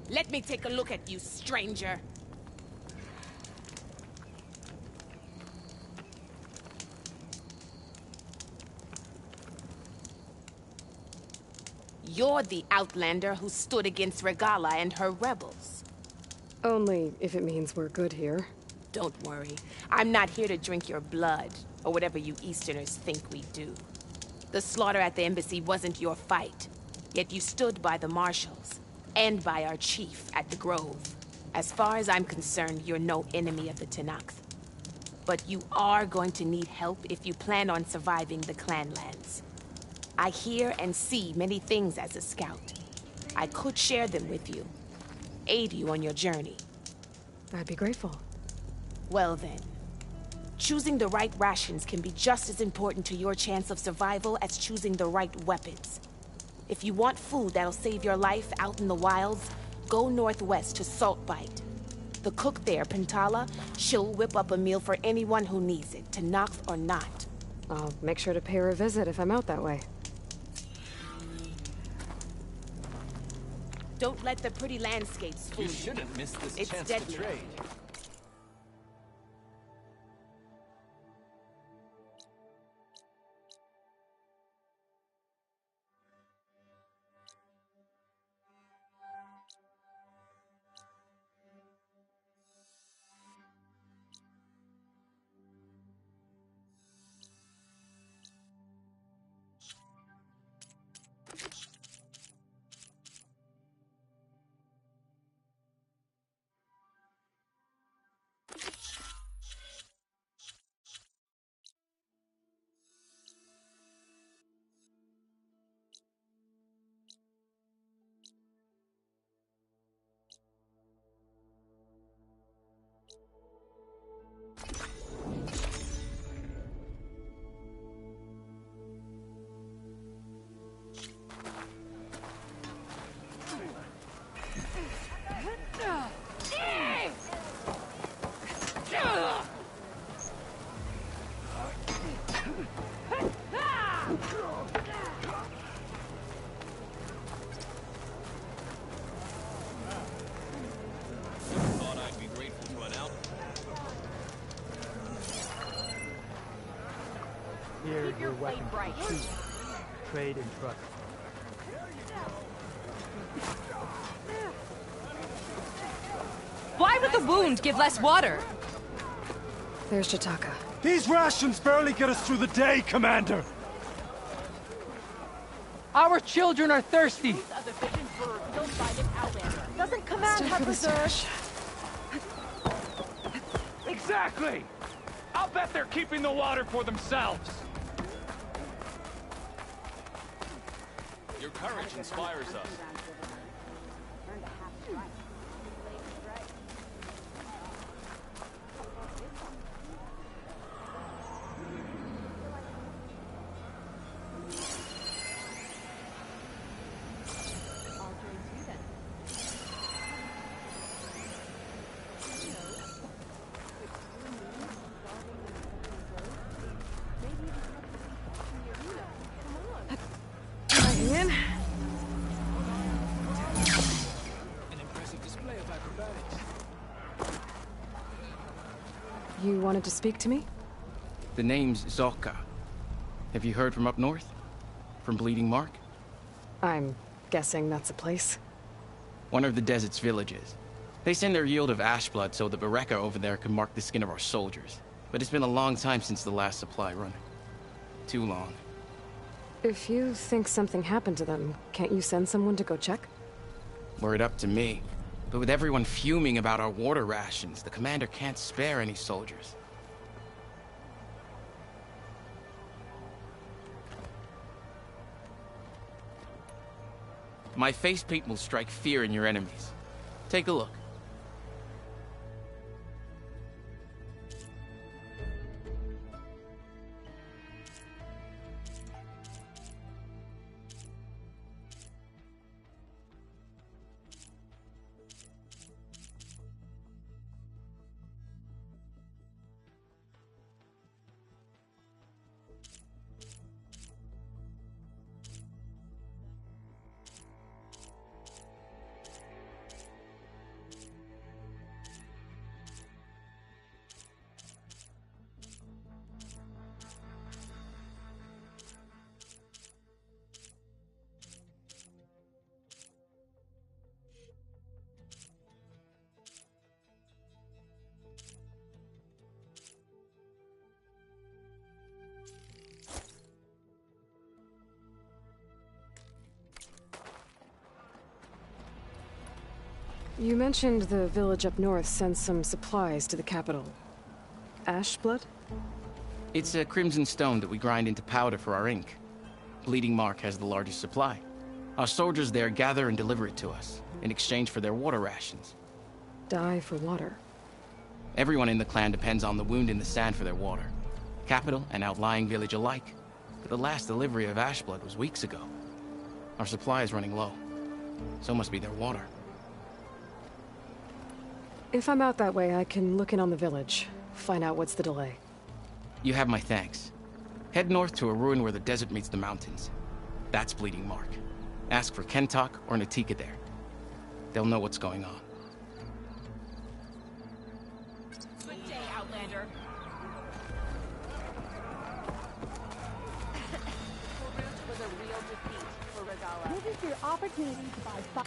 Let me take a look at you, stranger. You're the outlander who stood against Regalla and her rebels. Only if it means we're good here. Don't worry. I'm not here to drink your blood, or whatever you Easterners think we do. The slaughter at the embassy wasn't your fight, yet you stood by the marshals, and by our chief at the Grove. As far as I'm concerned, you're no enemy of the Tenakth. But you are going to need help if you plan on surviving the Clanlands. I hear and see many things as a scout. I could share them with you, aid you on your journey. I'd be grateful. Well then, choosing the right rations can be just as important to your chance of survival as choosing the right weapons. If you want food that'll save your life out in the wilds, go northwest to Saltbite. The cook there, Pintala, she'll whip up a meal for anyone who needs it, Tenakth or not. I'll make sure to pay her a visit if I'm out that way. Don't let the pretty landscapes fool you. You shouldn't miss this It's chance deadly. to trade. Here, your weapon to choose. Trade and trust. Why would the wound give less water? There's Jataka. These rations barely get us through the day, Commander! Our children are thirsty! Doesn't Command have reserves? Exactly! I'll bet they're keeping the water for themselves! Your courage inspires us. In. An impressive display of acrobatics. You wanted to speak to me? The name's Zolka. Have you heard from up north? From Bleeding Mark? I'm guessing that's a place. One of the desert's villages. They send their yield of ash blood so the Bereka over there can mark the skin of our soldiers. But it's been a long time since the last supply run. Too long. If you think something happened to them, can't you send someone to go check? Were it up to me. But with everyone fuming about our water rations, the commander can't spare any soldiers. My face paint will strike fear in your enemies. Take a look. You mentioned the village up north sent some supplies to the capital. Ashblood? It's a crimson stone that we grind into powder for our ink. Bleeding Mark has the largest supply. Our soldiers there gather and deliver it to us, in exchange for their water rations. Die for water. Everyone in the clan depends on the Wound in the Sand for their water. Capital and outlying village alike. But the last delivery of Ashblood was weeks ago. Our supply is running low. So must be their water. If I'm out that way, I can look in on the village. Find out what's the delay. You have my thanks. Head north to a ruin where the desert meets the mountains. That's Bleeding Mark. Ask for Kentok or Natika there. They'll know what's going on. Good day, Outlander. Was a real defeat for Regala. This is your opportunity to buy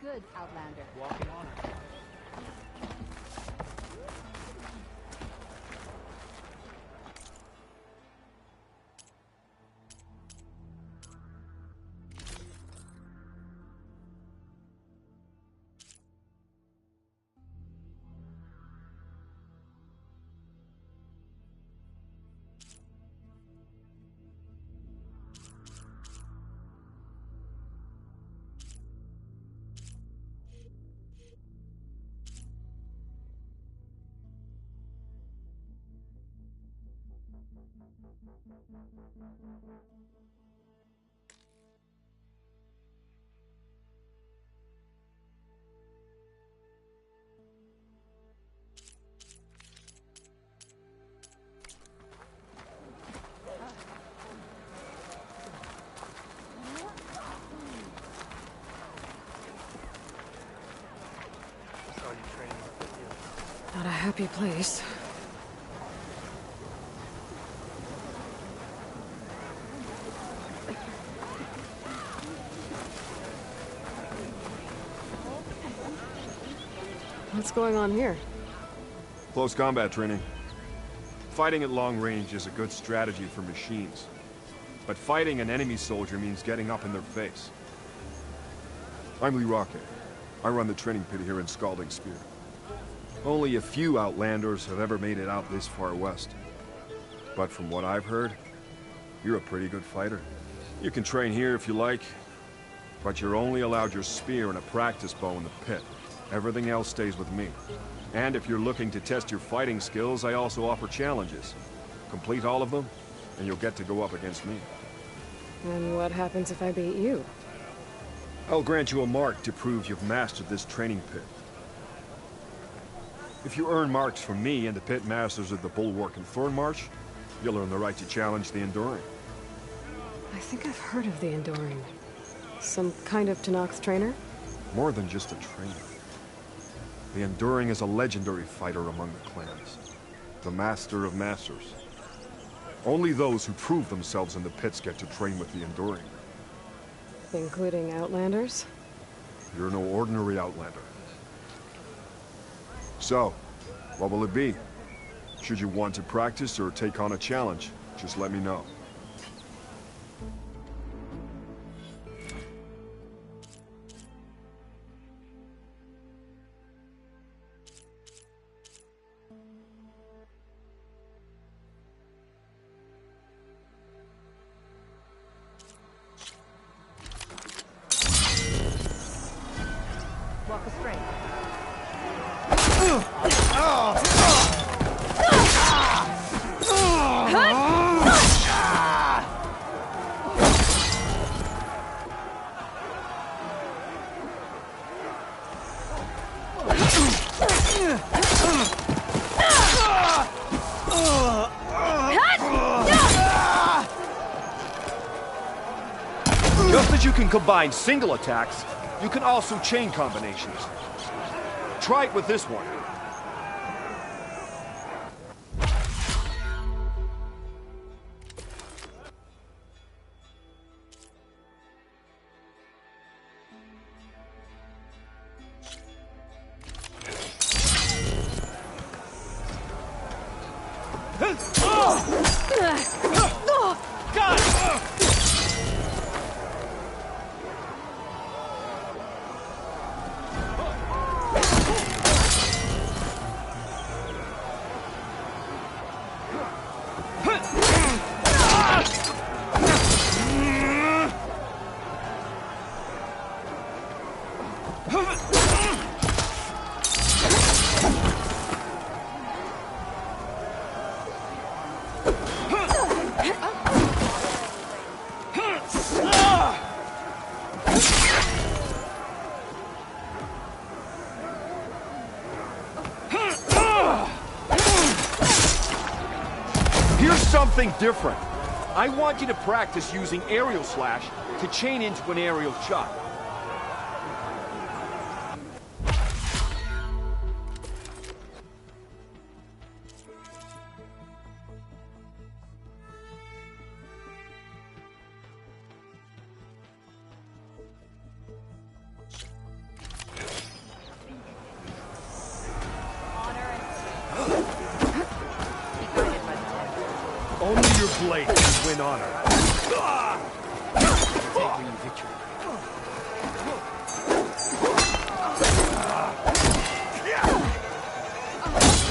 good, Outlander. Walking honor. Not a happy place. What's going on here? Close combat training. Fighting at long range is a good strategy for machines. But fighting an enemy soldier means getting up in their face. I'm Lee Rocket. I run the training pit here in Scalding Spear. Only a few Outlanders have ever made it out this far west. But from what I've heard, you're a pretty good fighter. You can train here if you like, but you're only allowed your spear and a practice bow in the pit. Everything else stays with me. And if you're looking to test your fighting skills, I also offer challenges. Complete all of them, and you'll get to go up against me. And what happens if I beat you? I'll grant you a mark to prove you've mastered this training pit. If you earn marks from me and the pit masters of the Bulwark and Thornmarsh, you'll earn the right to challenge the Enduring. I think I've heard of the Enduring. Some kind of Tenakth trainer? More than just a trainer. The Enduring is a legendary fighter among the clans. The master of masters. Only those who prove themselves in the pits get to train with the Enduring. Including Outlanders? You're no ordinary Outlander. So, what will it be? Should you want to practice or take on a challenge, just let me know. Walk a straight. Just as you can combine single attacks, you can also chain combinations. Try it with this one. Here's something different. I want you to practice using aerial slash to chain into an aerial chop. Only your blade can win honor. Taking victory.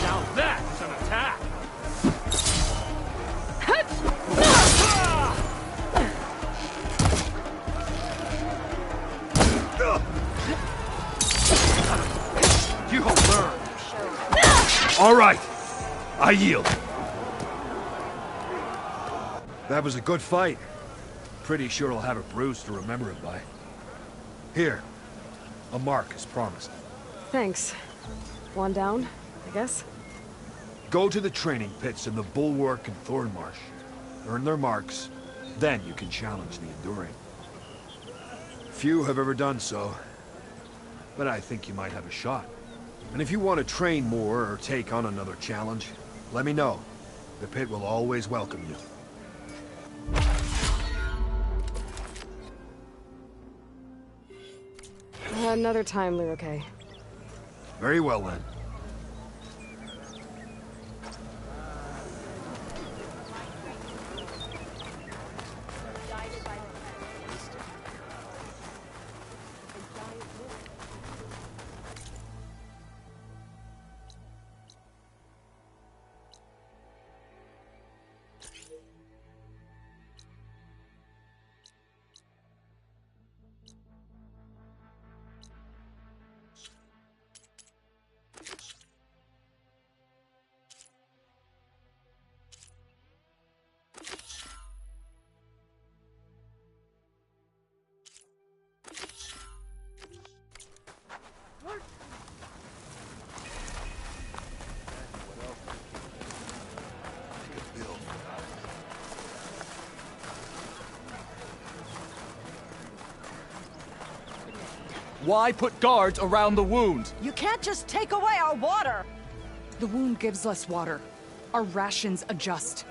Now that's an attack! You'll learn. All right, I yield. That was a good fight. Pretty sure I'll have a bruise to remember it by. Here, a mark as promised. Thanks. One down, I guess? Go to the training pits in the Bulwark and Thornmarsh. Earn their marks, then you can challenge the Enduring. Few have ever done so, but I think you might have a shot. And if you want to train more or take on another challenge, let me know. The pit will always welcome you. Another time, Lyroke. Very well then. Why put guards around the wound? You can't just take away our water! The wound gives less water. Our rations adjust.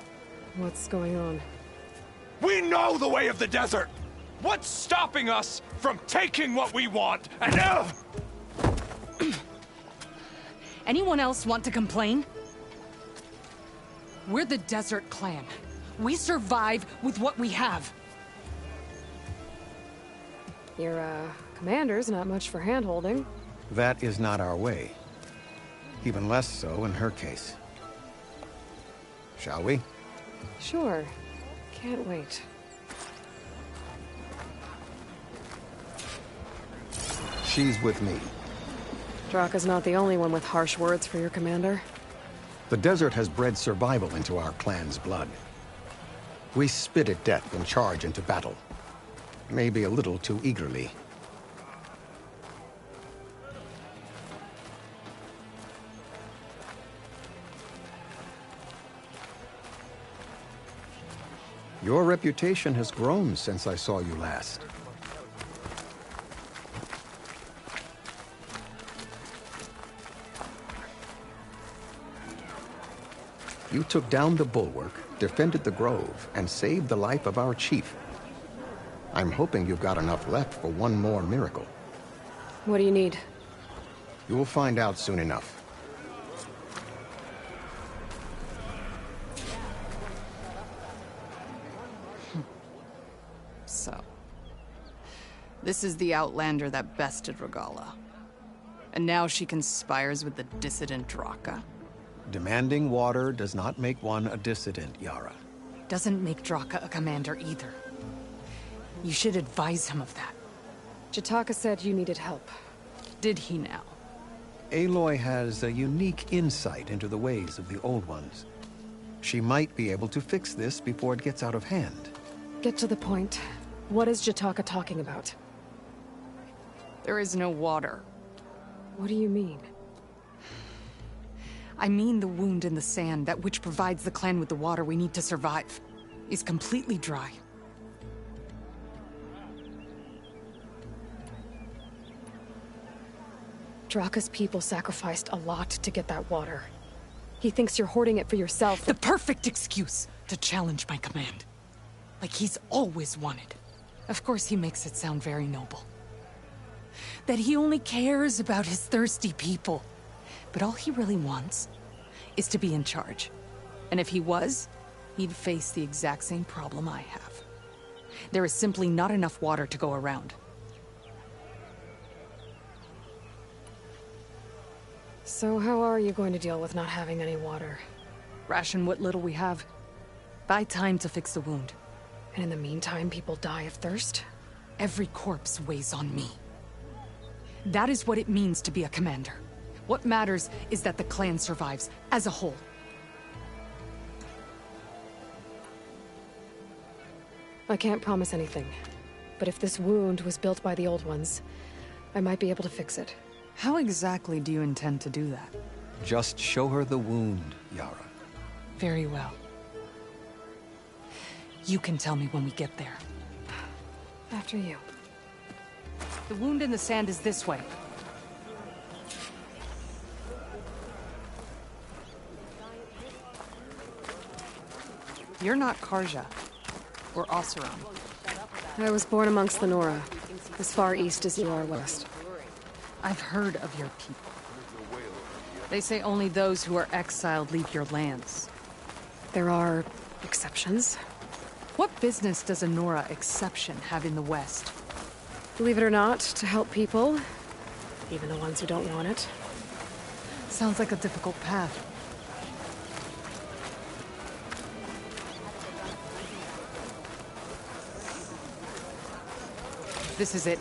What's going on? We know the way of the desert! What's stopping us from taking what we want and Anyone else want to complain? We're the Desert Clan. We survive with what we have. Your, commander's not much for hand-holding. That is not our way. Even less so in her case. Shall we? Sure. Can't wait. She's with me. Draka's not the only one with harsh words for your commander. The desert has bred survival into our clan's blood. We spit at death and charge into battle. Maybe a little too eagerly. Your reputation has grown since I saw you last. You took down the bulwark, defended the grove, and saved the life of our chief. I'm hoping you've got enough left for one more miracle. What do you need? You'll find out soon enough. So, this is the Outlander that bested Regalla. And now she conspires with the dissident Draka. Demanding water does not make one a dissident, Yara. Doesn't make Draka a commander either. You should advise him of that. Jataka said you needed help. Did he now? Aloy has a unique insight into the ways of the Old Ones. She might be able to fix this before it gets out of hand. Get to the point. What is Jataka talking about? There is no water. What do you mean? I mean the wound in the sand, that which provides the clan with the water we need to survive, is completely dry. Draka's people sacrificed a lot to get that water. He thinks you're hoarding it for yourself. The perfect excuse to challenge my command. Like he's always wanted. Of course he makes it sound very noble. That he only cares about his thirsty people. But all he really wants is to be in charge. And if he was, he'd face the exact same problem I have. There is simply not enough water to go around. So how are you going to deal with not having any water? Ration what little we have. Buy time to fix the wound. And in the meantime, people die of thirst? Every corpse weighs on me. That is what it means to be a commander. What matters is that the clan survives, as a whole. I can't promise anything. But if this wound was built by the Old Ones, I might be able to fix it. How exactly do you intend to do that? Just show her the wound, Yara. Very well. You can tell me when we get there. After you. The wound in the sand is this way. You're not Karja. Or Oseram. I was born amongst the Nora, as far east as you are west. I've heard of your people. They say only those who are exiled leave your lands. There are exceptions. What business does a Nora exception have in the West? Believe it or not, to help people, even the ones who don't want it. Sounds like a difficult path. This is it.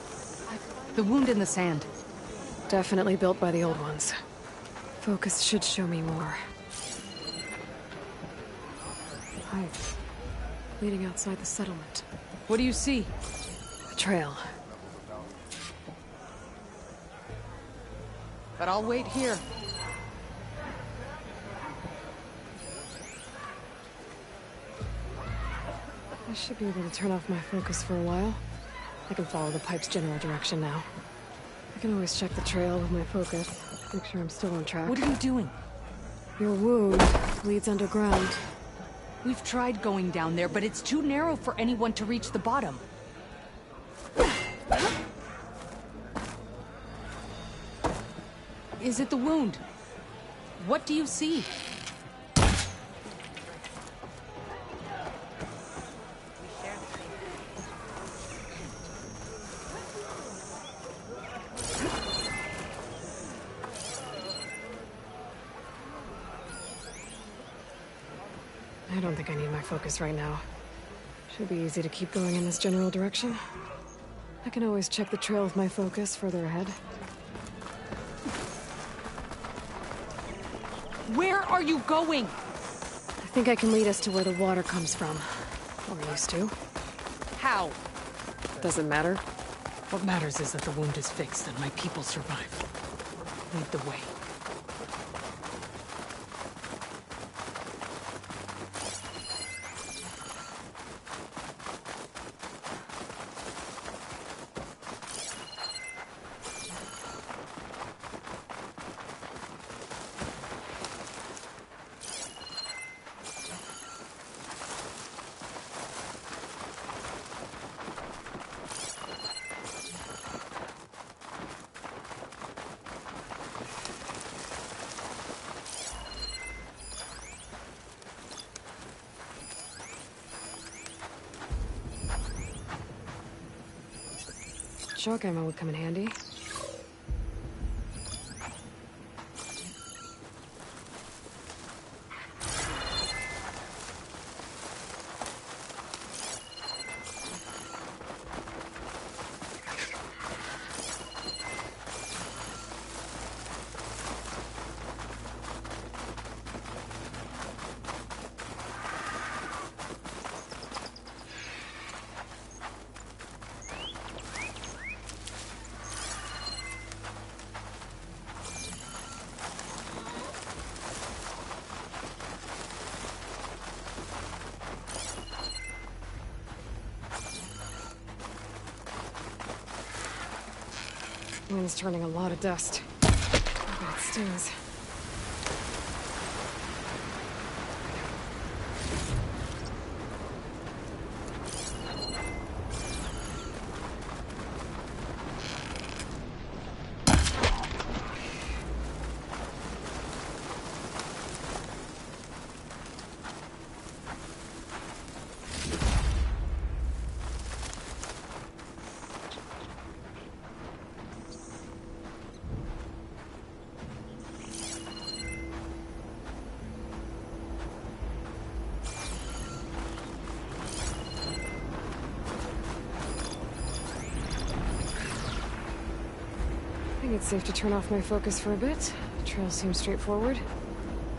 The wound in the sand. Definitely built by the Old Ones. Focus should show me more. Hive. Leading outside the settlement. What do you see? A trail. But I'll wait here. I should be able to turn off my focus for a while. I can follow the pipe's general direction now. I can always check the trail with my focus. Make sure I'm still on track. What are you doing? Your wound leads underground. We've tried going down there, but it's too narrow for anyone to reach the bottom. Is it the wound? What do you see? I don't think I need my focus right now. Should be easy to keep going in this general direction. I can always check the trail with my focus further ahead. Where are you going? I think I can lead us to where the water comes from. Or used to. How? Doesn't matter. What matters is that the wound is fixed and my people survive. Lead the way. Shock ammo would come in handy. Wind's turning a lot of dust. I bet it stings. I think it's safe to turn off my focus for a bit. The trail seems straightforward.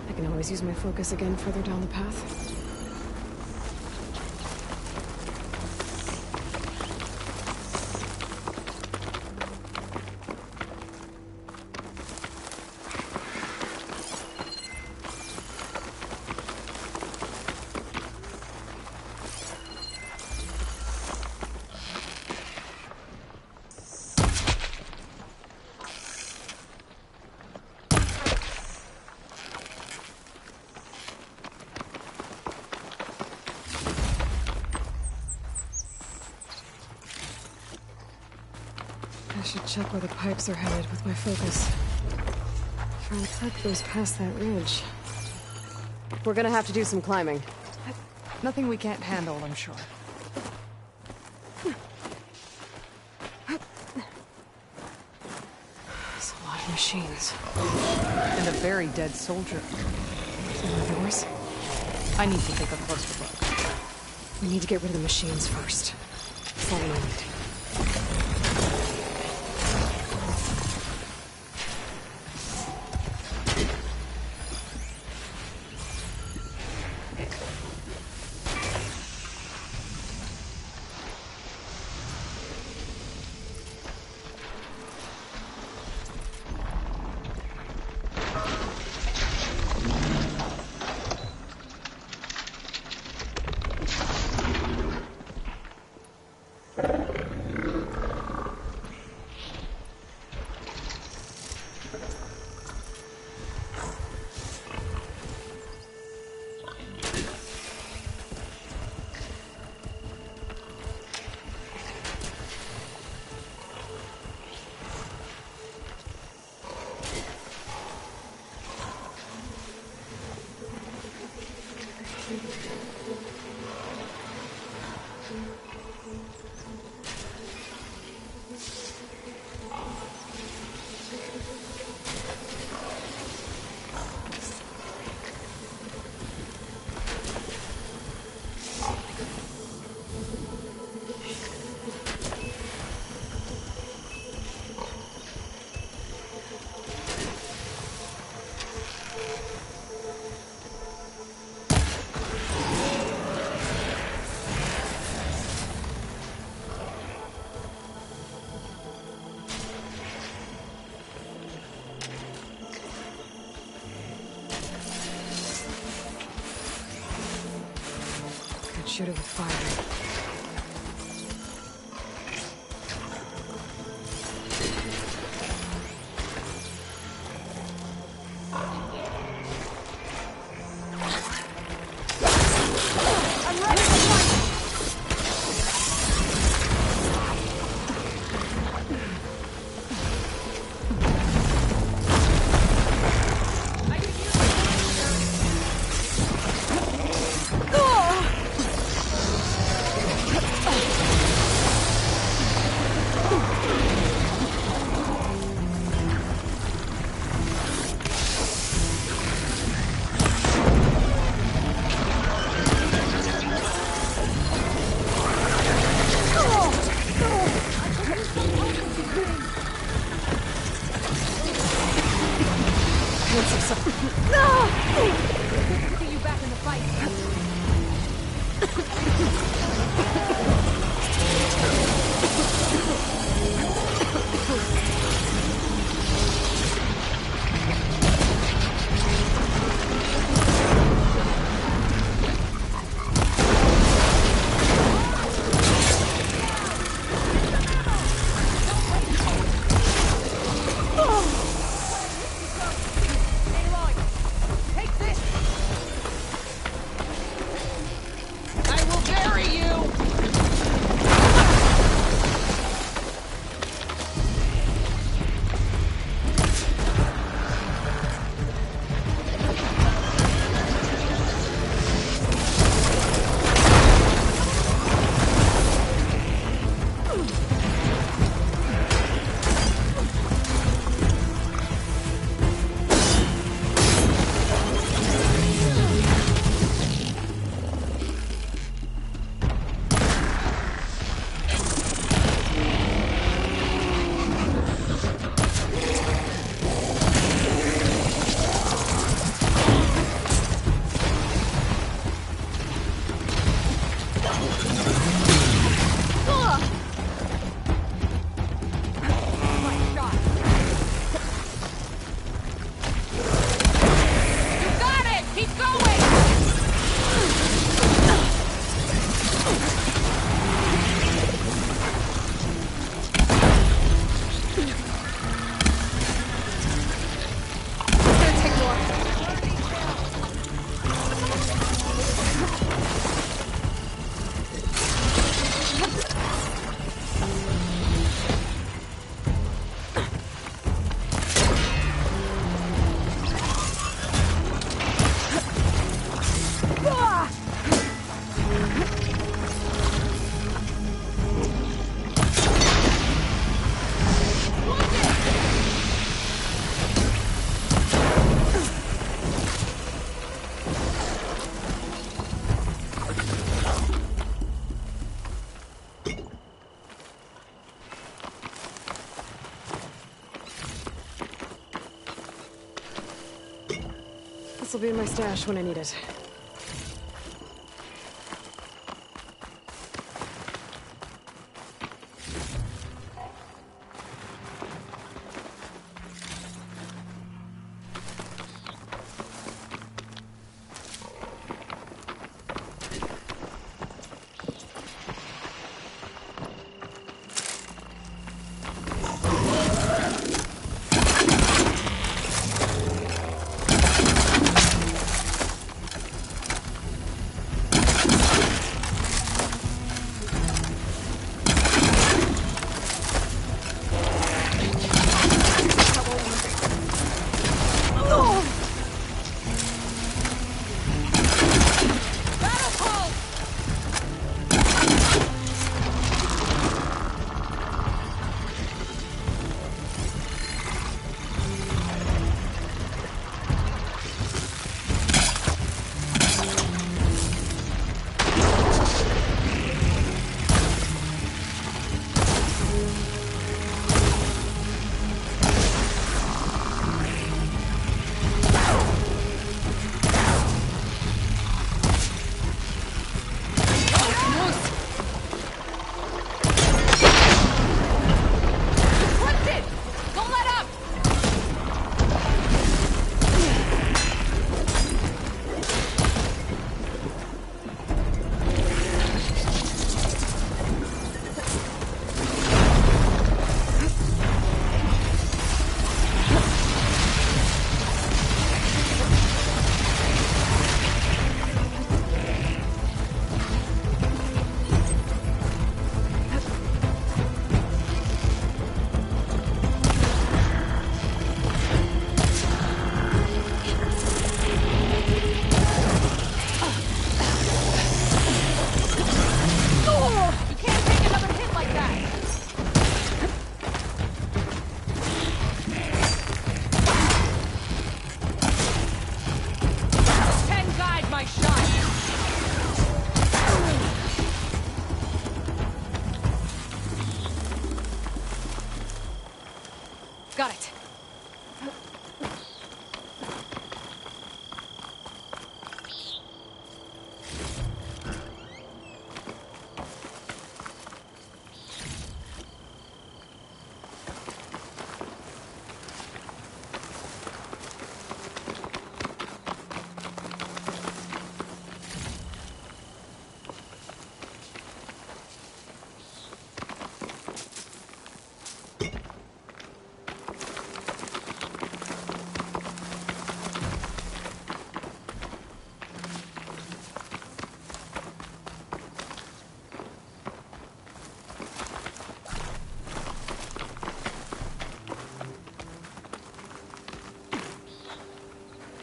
I can always use my focus again further down the path. I should check where the pipes are headed with my focus. Front pipe goes past that ridge. We're gonna have to do some climbing. Nothing we can't handle, I'm sure. There's a lot of machines. And a very dead soldier. Some of yours? I need to take a closer look. We need to get rid of the machines first. That's all we need. Shoot it with fire. See you back in the fight. This'll be in my stash when I need it.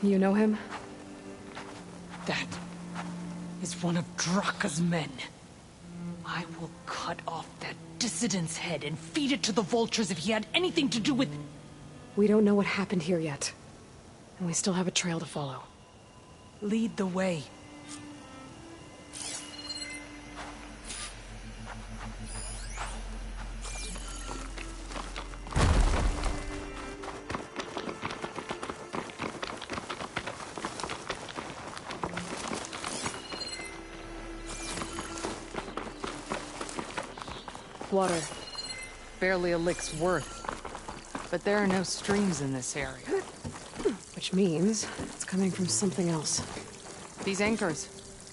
You know him? That is one of Draka's men. I will cut off that dissident's head and feed it to the vultures if he had anything to do with... We don't know what happened here yet. And we still have a trail to follow. Lead the way. Water. Barely a lick's worth. But there are no streams in this area. Which means it's coming from something else. These anchors.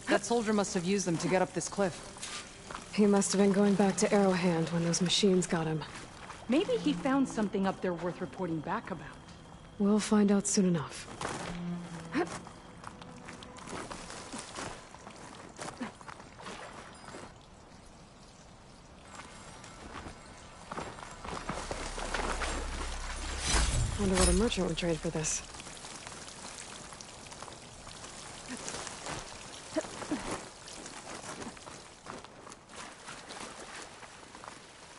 That soldier must have used them to get up this cliff. He must have been going back to Arrowhand when those machines got him. Maybe he found something up there worth reporting back about. We'll find out soon enough. Wonder what a merchant would trade for this.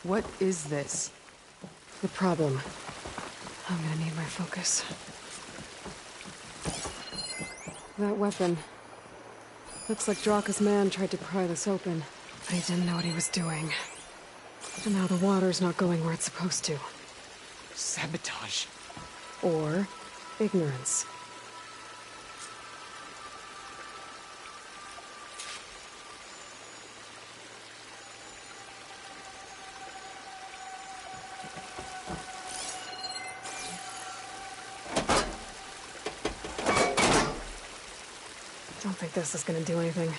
What is this? The problem. I'm gonna need my focus. That weapon. Looks like Draka's man tried to pry this open, but he didn't know what he was doing. And now the water's not going where it's supposed to. Sabotage. Or ignorance. Don't think this is gonna do anything.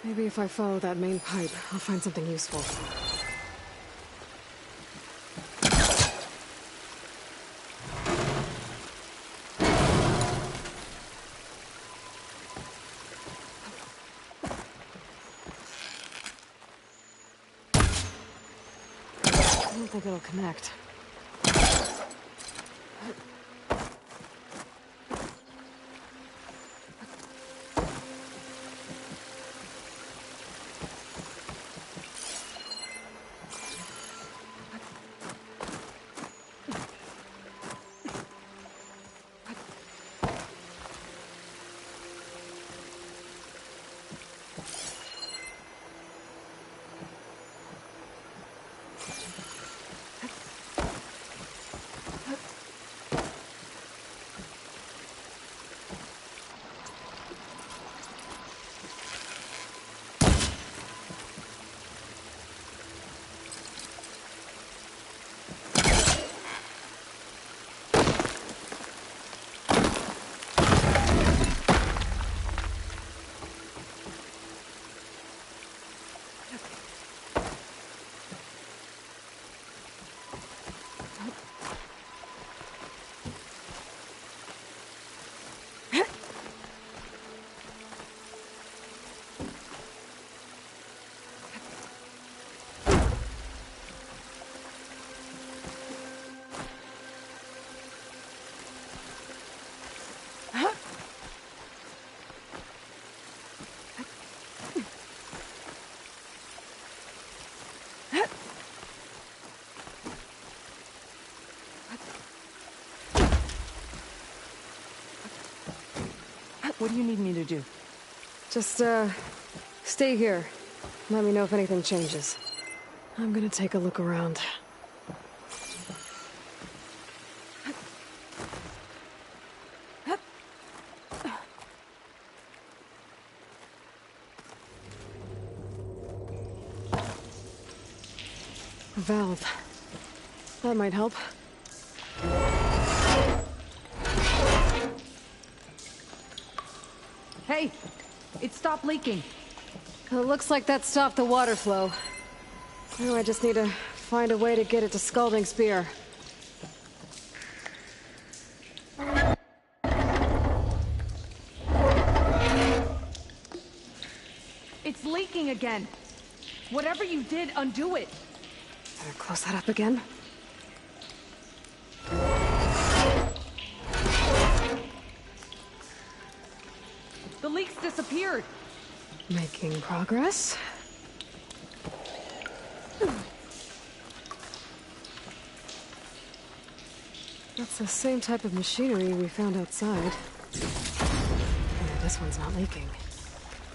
Maybe if I follow that main pipe, I'll find something useful. I don't think it'll connect. What do you need me to do? Just, stay here. Let me know if anything changes. I'm gonna take a look around. A valve. That might help. Hey! It stopped leaking. It looks like that stopped the water flow. Now I just need to find a way to get it to Scalding Spear. It's leaking again. Whatever you did, undo it. Better close that up again. The leaks disappeared. Making progress. That's the same type of machinery we found outside. Only this one's not leaking.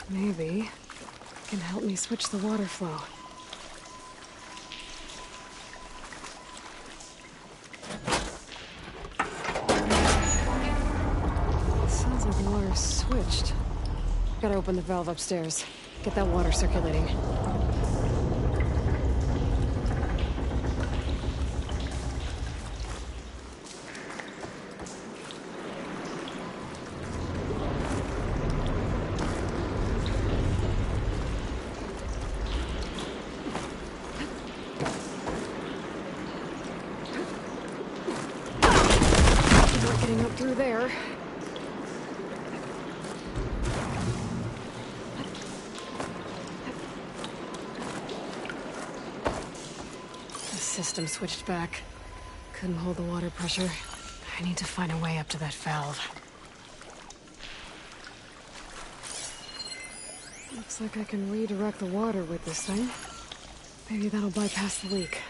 Maybe it can help me switch the water flow. Sounds like the water's switched. Gotta open the valve upstairs. Get that water circulating. Not getting up through there. System switched back. Couldn't hold the water pressure. I need to find a way up to that valve. Looks like I can redirect the water with this thing. Maybe that'll bypass the leak.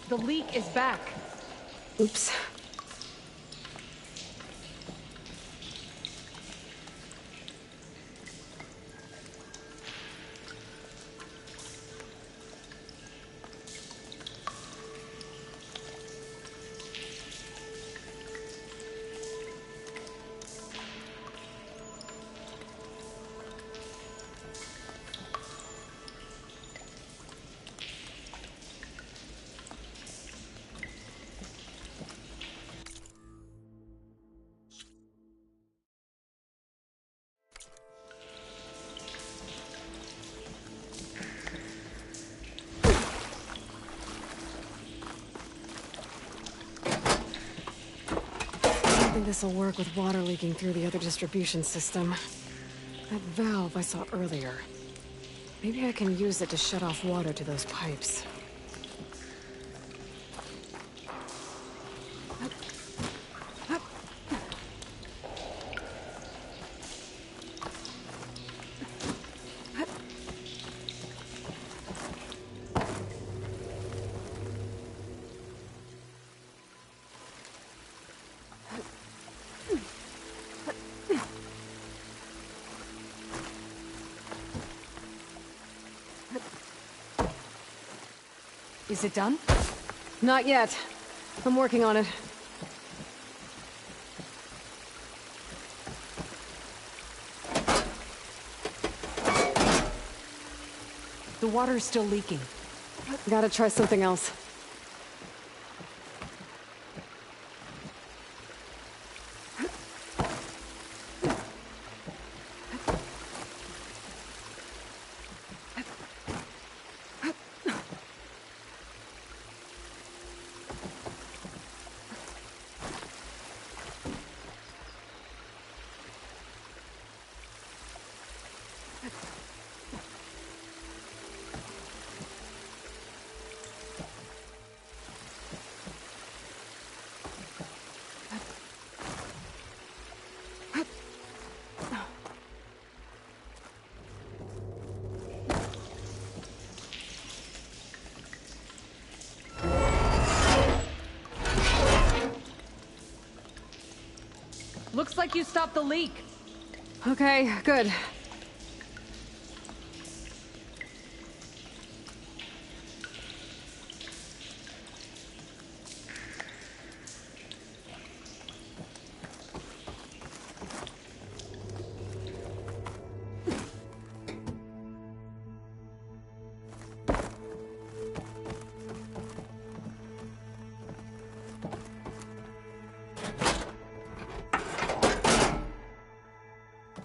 The leak is back. Oops. I think this'll work with water leaking through the other distribution system. That valve I saw earlier. Maybe I can use it to shut off water to those pipes. Is it done? Not yet. I'm working on it. The water is still leaking. Gotta try something else. Looks like you stopped the leak. Okay, good.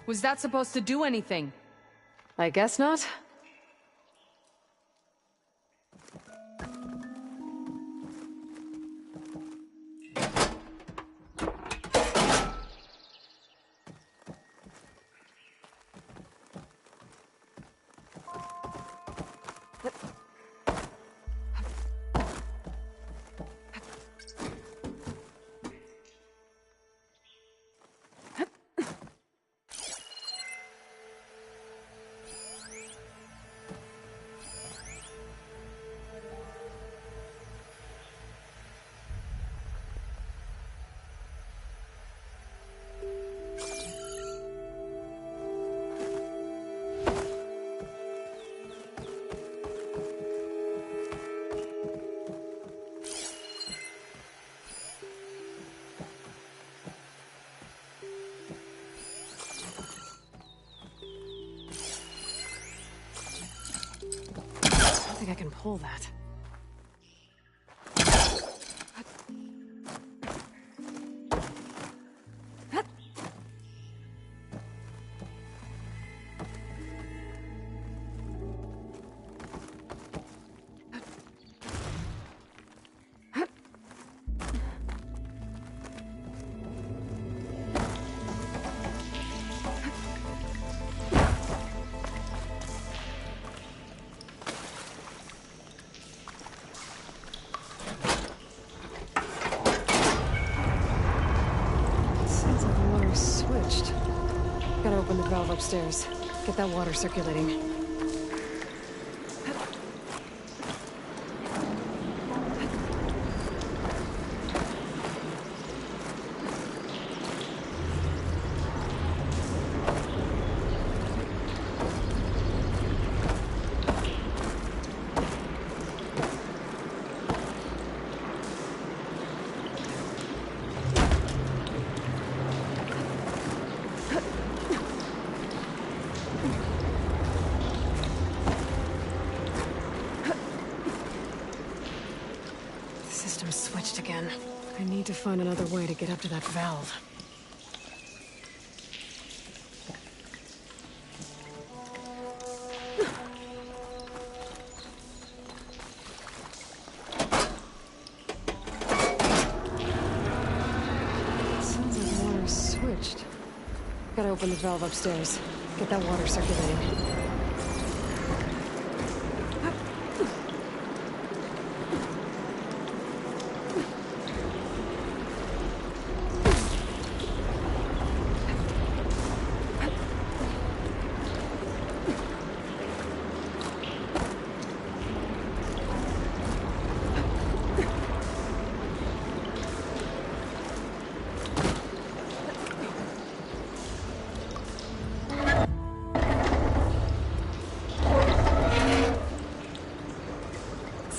Was that supposed to do anything? I guess not. I think I can pull that. Switched. Gotta open the valve upstairs. Get that water circulating. Switched again. I need to find another way to get up to that valve. Sounds like water's switched. Gotta open the valve upstairs. Get that water circulating.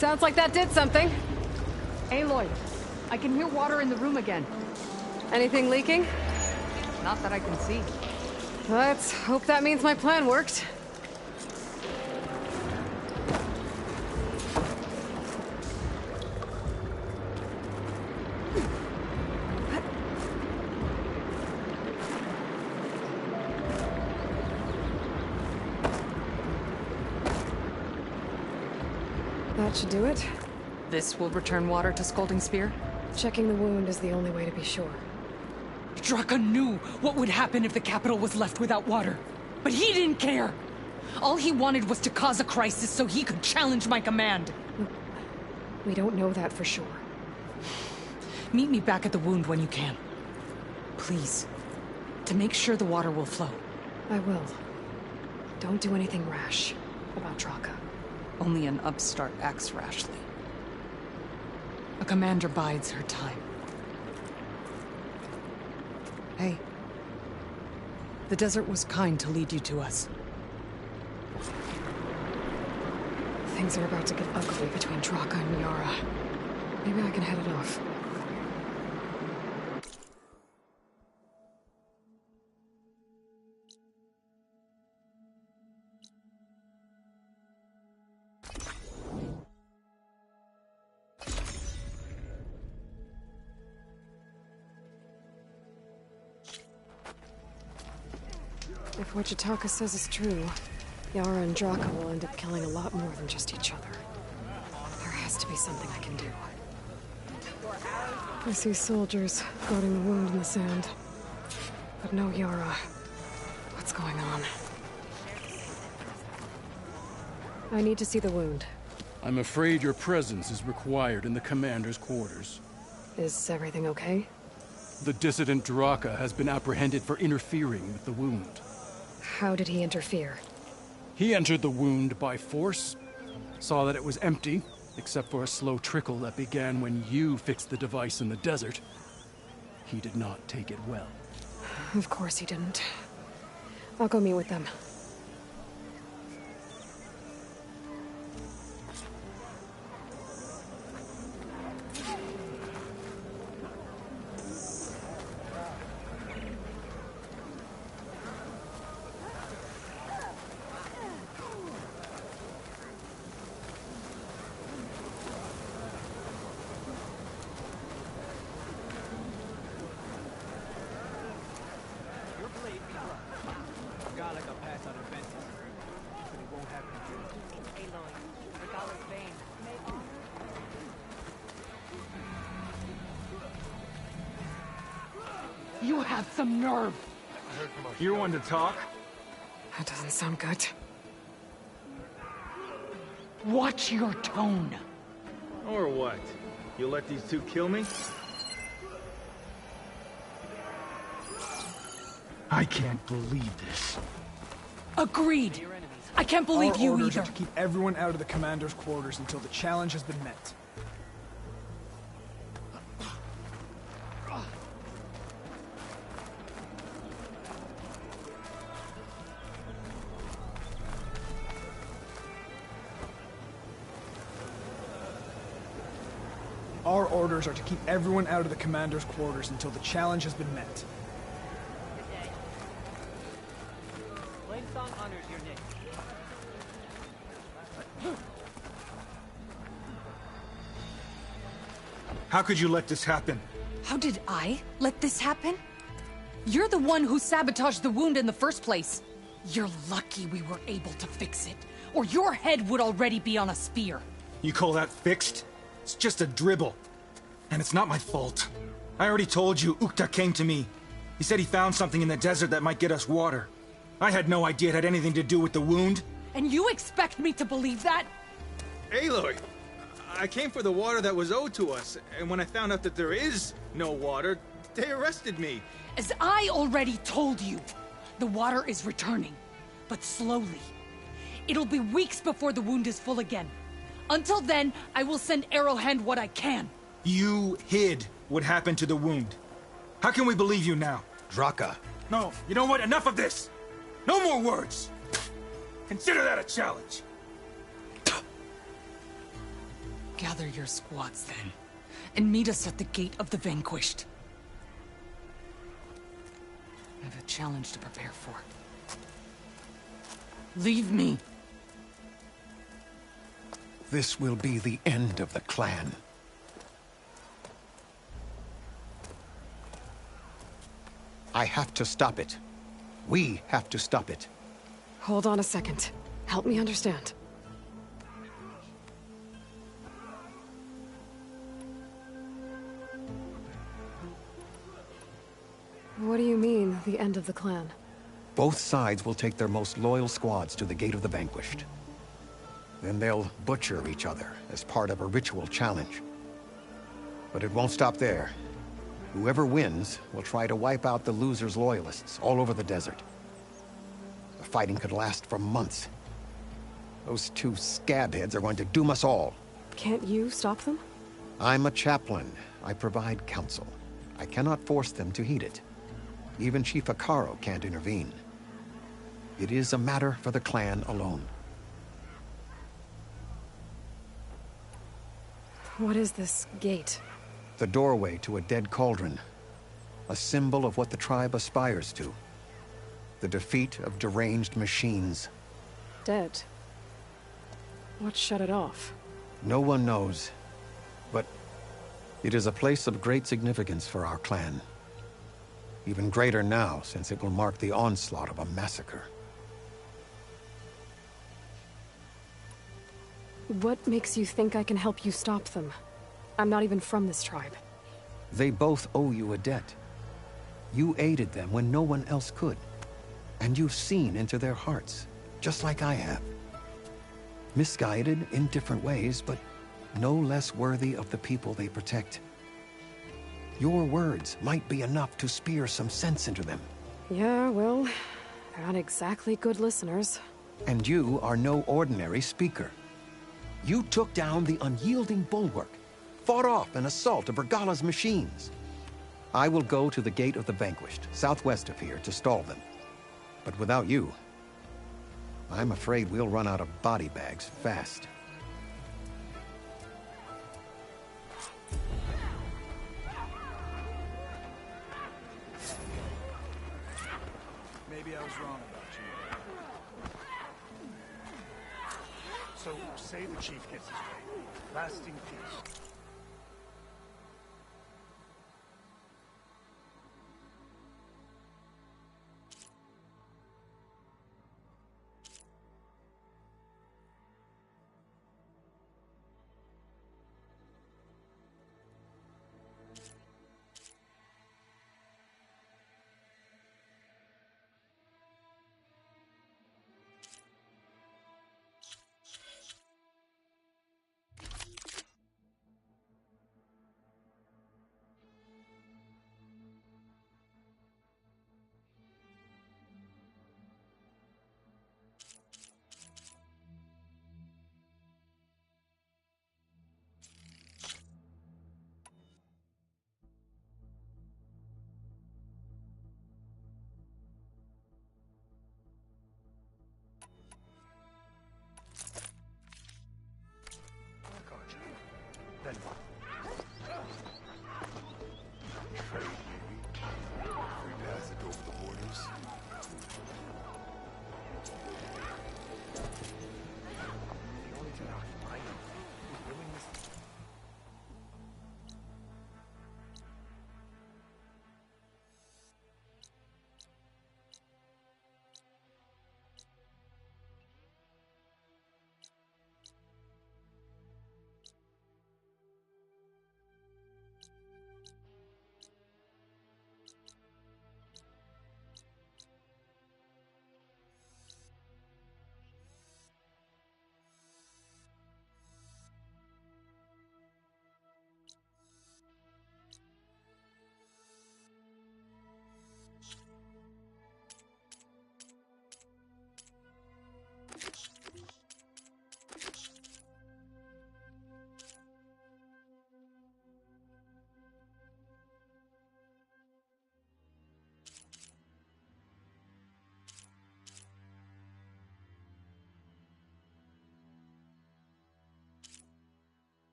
Sounds like that did something. Aloy, I can hear water in the room again. Anything leaking? Not that I can see. Let's hope that means my plan worked. That should do it. This will return water to Scalding Spear? Checking the wound is the only way to be sure. Draka knew what would happen if the capital was left without water. But he didn't care! All he wanted was to cause a crisis so he could challenge my command. We don't know that for sure. Meet me back at the wound when you can. Please. To make sure the water will flow. I will. Don't do anything rash about Draka. Only an upstart acts rashly. A commander bides her time. Hey. The desert was kind to lead you to us. Things are about to get ugly between Draka and Yara. Maybe I can head it off. If what Jataka says is true, Yara and Draka will end up killing a lot more than just each other. There has to be something I can do. I see soldiers guarding the wound in the sand. But no Yara. What's going on? I need to see the wound. I'm afraid your presence is required in the commander's quarters. Is everything okay? The dissident Draka has been apprehended for interfering with the wound. How did he interfere? He entered the wound by force, saw that it was empty, except for a slow trickle that began when you fixed the device in the desert. He did not take it well. Of course he didn't. I'll go meet with them. You have some nerve! You're one to talk? That doesn't sound good. Watch your tone! Or what? You'll let these two kill me? I can't believe this. Agreed! I can't believe you Our orders either! are to keep everyone out of the commander's quarters until the challenge has been met. Our orders are to keep everyone out of the commander's quarters until the challenge has been met. Plainsong honors your name. How could you let this happen? How did I let this happen? You're the one who sabotaged the wound in the first place. You're lucky we were able to fix it, or your head would already be on a spear. You call that fixed? It's just a dribble. And it's not my fault. I already told you, Ukta came to me. He said he found something in the desert that might get us water. I had no idea it had anything to do with the wound. And you expect me to believe that? Aloy, I came for the water that was owed to us, and when I found out that there is no water, they arrested me. As I already told you, the water is returning, but slowly. It'll be weeks before the wound is full again. Until then, I will send Arrowhand what I can. You hid what happened to the wound. How can we believe you now? Draka. No, you know what? Enough of this! No more words! Consider that a challenge! Gather your squads then, and meet us at the Gate of the Vanquished. I have a challenge to prepare for. Leave me! This will be the end of the clan. I have to stop it. We have to stop it. Hold on a second. Help me understand. What do you mean, the end of the clan? Both sides will take their most loyal squads to the Gate of the Vanquished. Then they'll butcher each other as part of a ritual challenge. But it won't stop there. Whoever wins will try to wipe out the loser's loyalists all over the desert. The fighting could last for months. Those two scabheads are going to doom us all. Can't you stop them? I'm a chaplain. I provide counsel. I cannot force them to heed it. Even Chief Hekarro can't intervene. It is a matter for the clan alone. What is this gate? The doorway to a dead cauldron. A symbol of what the tribe aspires to. The defeat of deranged machines. Dead. What shut it off? No one knows. But it is a place of great significance for our clan. Even greater now, since it will mark the onslaught of a massacre. What makes you think I can help you stop them? I'm not even from this tribe. They both owe you a debt. You aided them when no one else could. And you've seen into their hearts, just like I have. Misguided in different ways, but no less worthy of the people they protect. Your words might be enough to spear some sense into them. Yeah, well, they're not exactly good listeners. And you are no ordinary speaker. You took down the unyielding bulwark, fought off an assault of Regala's machines. I will go to the Gate of the Vanquished, southwest of here, to stall them. But without you, I'm afraid we'll run out of body bags fast. Maybe I was wrong about you. So, say the chief gets his way. Lasting peace.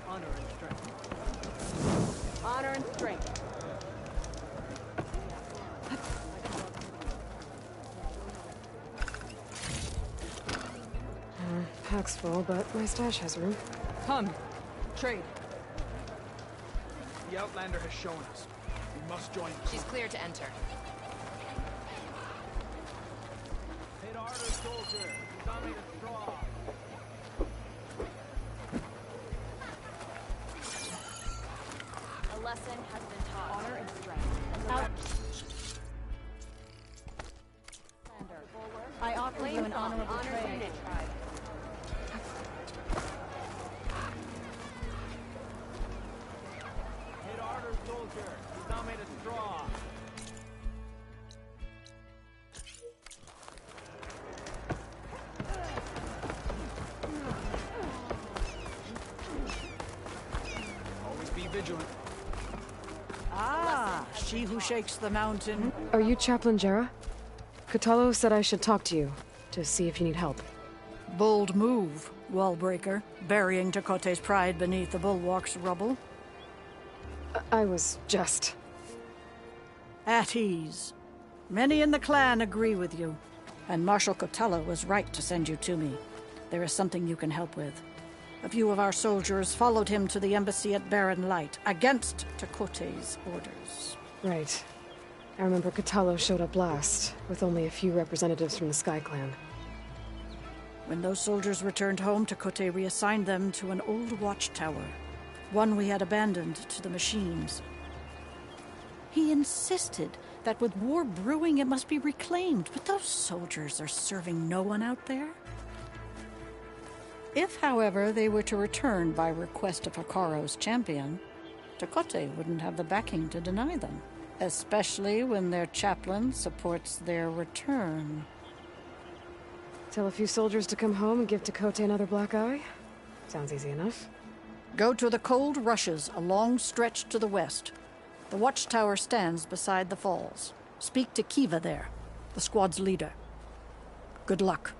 Honor and strength. Honor and strength. Pack's full, but my stash has room. Come. Trade. The Outlander has shown us. We must join. She's clear to enter. Hit harder, soldier. He's on me to straw. A lesson has been taught. Honor and strength. Out. I offer you an honorable trade. Hit harder, soldier. He's not made of straw. Always be vigilant. Ah, she who shakes the mountain. Are you Chaplain Jera? Kotallo said I should talk to you, to see if you need help. Bold move, Wallbreaker, burying Tekote's pride beneath the bulwark's rubble. I was just... At ease. Many in the clan agree with you, and Marshal Kotallo was right to send you to me. There is something you can help with. A few of our soldiers followed him to the embassy at Barren Light, against Tekote's orders. Right. I remember Kotallo showed up last, with only a few representatives from the Sky Clan. When those soldiers returned home, Tekote reassigned them to an old watchtower, one we had abandoned to the machines. He insisted that with war brewing it must be reclaimed, but those soldiers are serving no one out there. If, however, they were to return by request of Hikaro's champion, Tekote wouldn't have the backing to deny them, especially when their chaplain supports their return. Tell a few soldiers to come home and give Tekote another black eye? Sounds easy enough. Go to the Cold Rushes, a long stretch to the west. The watchtower stands beside the falls. Speak to Kiva there, the squad's leader. Good luck.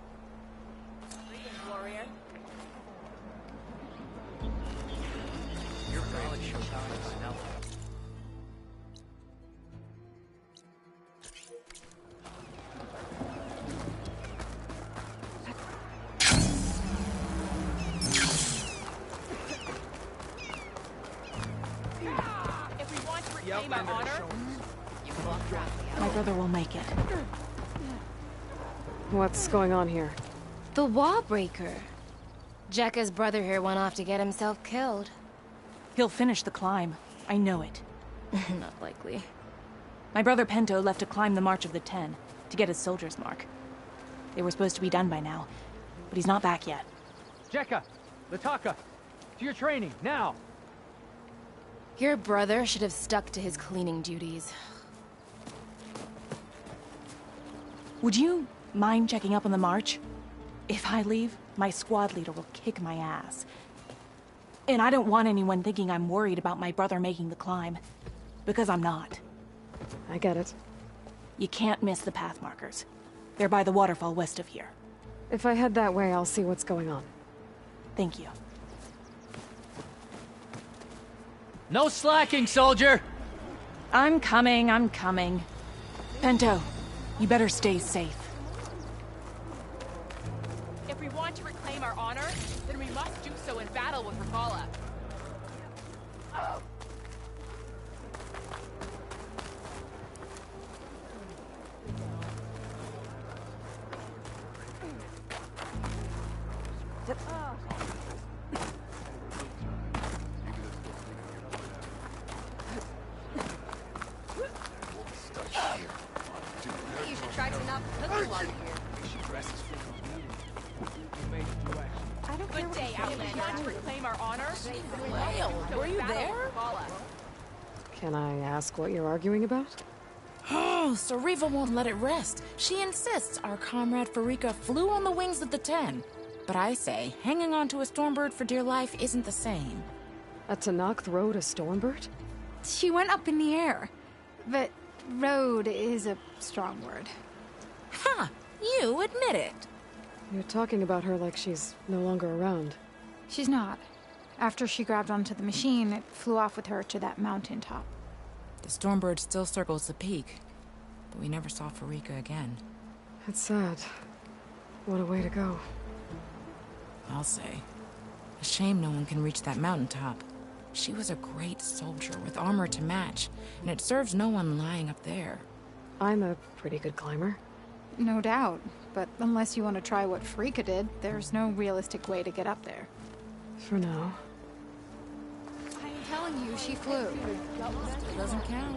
Your knowledge shows how to smell. If we want to reclaim our honor, you walk around. My brother will make it. What's going on here? The Wallbreaker. Jekka's brother here went off to get himself killed. He'll finish the climb. I know it. Not likely. My brother Pento left to climb the March of the Ten, to get his soldier's mark. They were supposed to be done by now, but he's not back yet. Jekka! Lataka! To your training, now! Your brother should have stuck to his cleaning duties. Would you mind checking up on the march? If I leave, my squad leader will kick my ass. And I don't want anyone thinking I'm worried about my brother making the climb. Because I'm not. I get it. You can't miss the path markers. They're by the waterfall west of here. If I head that way, I'll see what's going on. Thank you. No slacking, soldier! I'm coming. Pento, You better stay safe. If we want to reclaim our honor, then we must do so in battle with Regalla. You should try some out cooking while you're here. I don't Good day, Outlander. If we want to reclaim our honor, Were you there? Can I ask what you're arguing about? Oh, so Riva won't let it rest. She insists our comrade Farika flew on the wings of the Ten. But I say, hanging on to a Stormbird for dear life isn't the same. A Tenakth rode a Stormbird? She went up in the air. But rode is a strong word. Ha! You admit it. You're talking about her like she's no longer around. She's not. After she grabbed onto the machine, it flew off with her to that mountaintop. The Stormbird still circles the peak, but we never saw Farika again. It's sad. What a way to go. I'll say. A shame no one can reach that mountaintop. She was a great soldier with armor to match, and it serves no one lying up there. I'm a pretty good climber. No doubt, but unless you want to try what Farika did, there's no realistic way to get up there. For now. I'm telling you, she flew. Still doesn't count.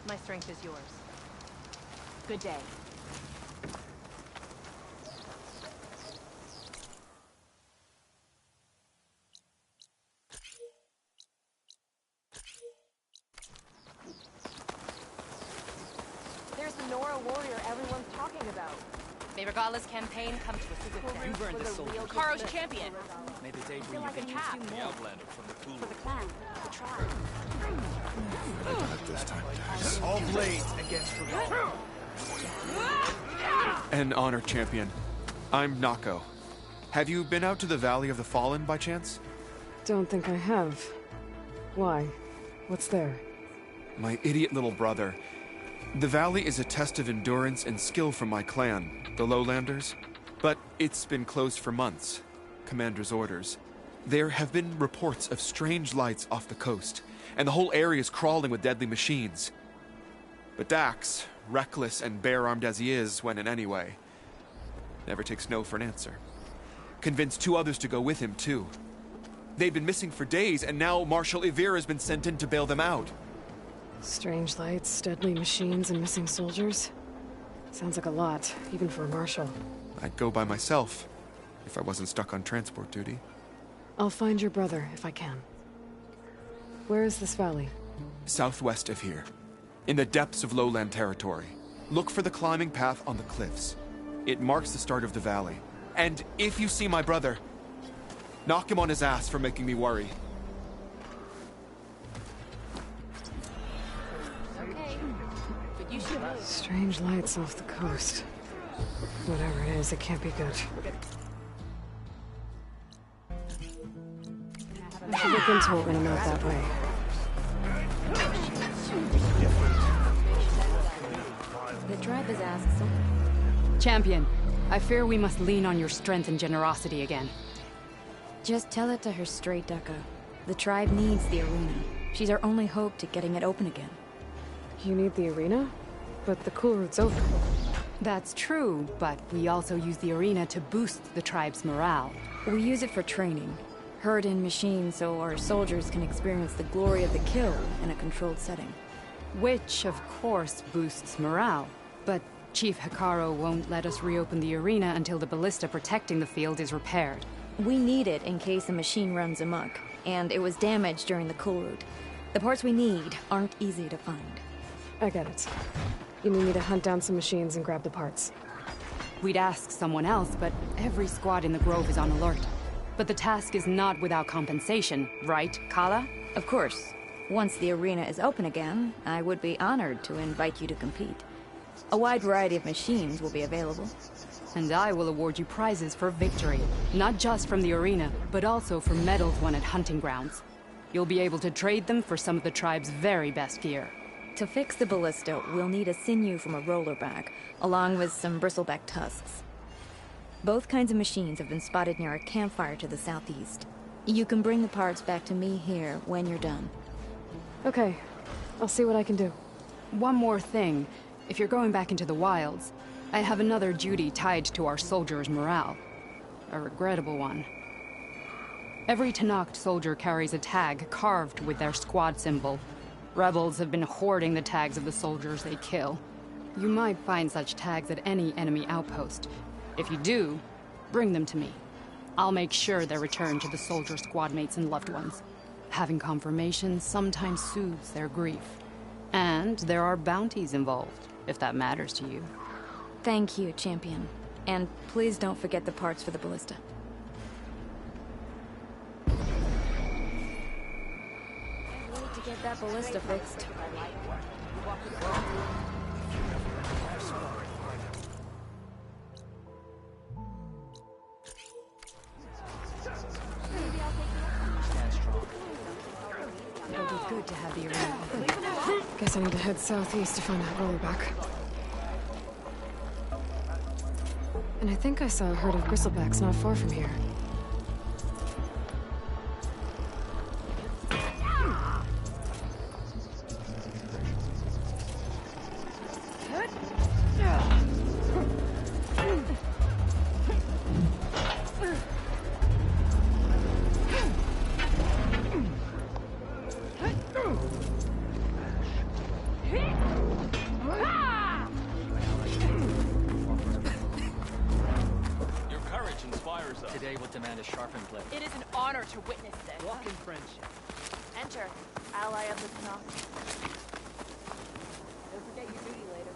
My strength is yours. Good day. There's the Nora warrior everyone's talking about. May Regalla's campaign come to a success. You've earned this soldier. Karo's champion. May the day Feel like I need to do more. Outlander from the Kulu. For the clan, the tribe. This time. All blades against Regalla. An honor champion. I'm Nako. Have you been out to the Valley of the Fallen by chance? Don't think I have. Why? What's there? My idiot little brother. The valley is a test of endurance and skill from my clan, the Lowlanders. But it's been closed for months. Commander's orders. There have been reports of strange lights off the coast, and the whole area is crawling with deadly machines. But Dax, reckless and bare-armed as he is when in any way, never takes no for an answer. Convinced 2 others to go with him, too. They've been missing for days, and now Marshal Ivir has been sent in to bail them out. Strange lights, deadly machines, and missing soldiers. Sounds like a lot, even for a marshal. I'd go by myself, if I wasn't stuck on transport duty. I'll find your brother, if I can. Where is this valley? Southwest of here. In the depths of lowland territory. Look for the climbing path on the cliffs. It marks the start of the valley. And if you see my brother, knock him on his ass for making me worry. Okay. But you should know. Strange lights off the coast. Whatever it is, it can't be good. I should look into it when I'm out that way. The tribe has asked some... Champion, I fear we must lean on your strength and generosity again. Just tell it to her straight, Ducka. The tribe needs the arena. She's our only hope to getting it open again. You need the arena? But the cool route's open. That's true, but we also use the arena to boost the tribe's morale. We use it for training. Herd in machines so our soldiers can experience the glory of the kill in a controlled setting. Which, of course, boosts morale. But Chief Hekarro won't let us reopen the arena until the ballista protecting the field is repaired. We need it in case a machine runs amok, and it was damaged during the cool route. The parts we need aren't easy to find. I get it. You need me to hunt down some machines and grab the parts. We'd ask someone else, but every squad in the Grove is on alert. But the task is not without compensation, right, Kala? Of course. Once the arena is open again, I would be honored to invite you to compete. A wide variety of machines will be available. And I will award you prizes for victory. Not just from the arena, but also for medals won at hunting grounds. You'll be able to trade them for some of the tribe's very best gear. To fix the ballista, we'll need a sinew from a rollerback, along with some bristleback tusks. Both kinds of machines have been spotted near a campfire to the southeast. You can bring the parts back to me here when you're done. Okay. I'll see what I can do. One more thing. If you're going back into the wilds, I have another duty tied to our soldiers' morale. A regrettable one. Every Tenakth soldier carries a tag carved with their squad symbol. Rebels have been hoarding the tags of the soldiers they kill. You might find such tags at any enemy outpost. If you do, bring them to me. I'll make sure they're returned to the soldier squad mates and loved ones. Having confirmation sometimes soothes their grief. And there are bounties involved, if that matters to you. Thank you, Champion. And please don't forget the parts for the ballista. I need to get that ballista fixed. It'll be good to have the arena. Guess I need to head southeast to find that rollerback. And I think I saw a herd of bristlebacks not far from here. Today will demand a sharpened blade. It is an honor to witness this. Walk in friendship. Enter, ally of the Tenakth. Don't forget your duty later.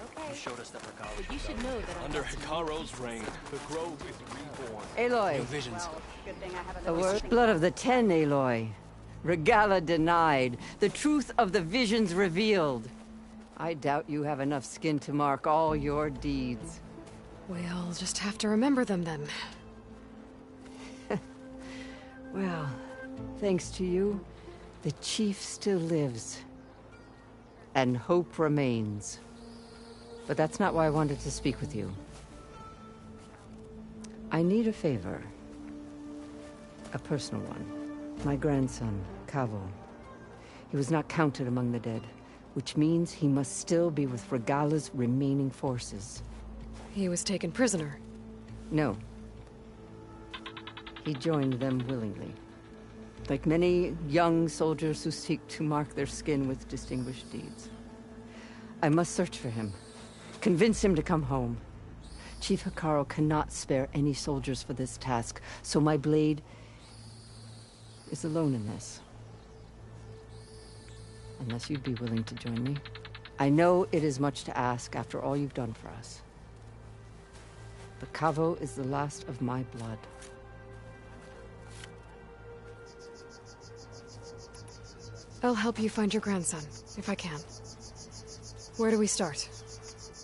Okay. You showed us that Regala. But you should know that under Hekarro's reign, the Grove is reborn. Aloy. New visions. The word blood of the Ten, Aloy. Regala denied. The truth of the visions revealed. I doubt you have enough skin to mark all your deeds. We'll just have to remember them then. Well, thanks to you, the chief still lives. And hope remains. But that's not why I wanted to speak with you. I need a favor. A personal one. My grandson, Kavo. He was not counted among the dead, which means he must still be with Regala's remaining forces. He was taken prisoner? No. He joined them willingly. Like many young soldiers who seek to mark their skin with distinguished deeds. I must search for him. Convince him to come home. Chief Hekarro cannot spare any soldiers for this task, so my blade is alone in this. Unless you'd be willing to join me. I know it is much to ask after all you've done for us. But Kavo is the last of my blood. I'll help you find your grandson, if I can. Where do we start?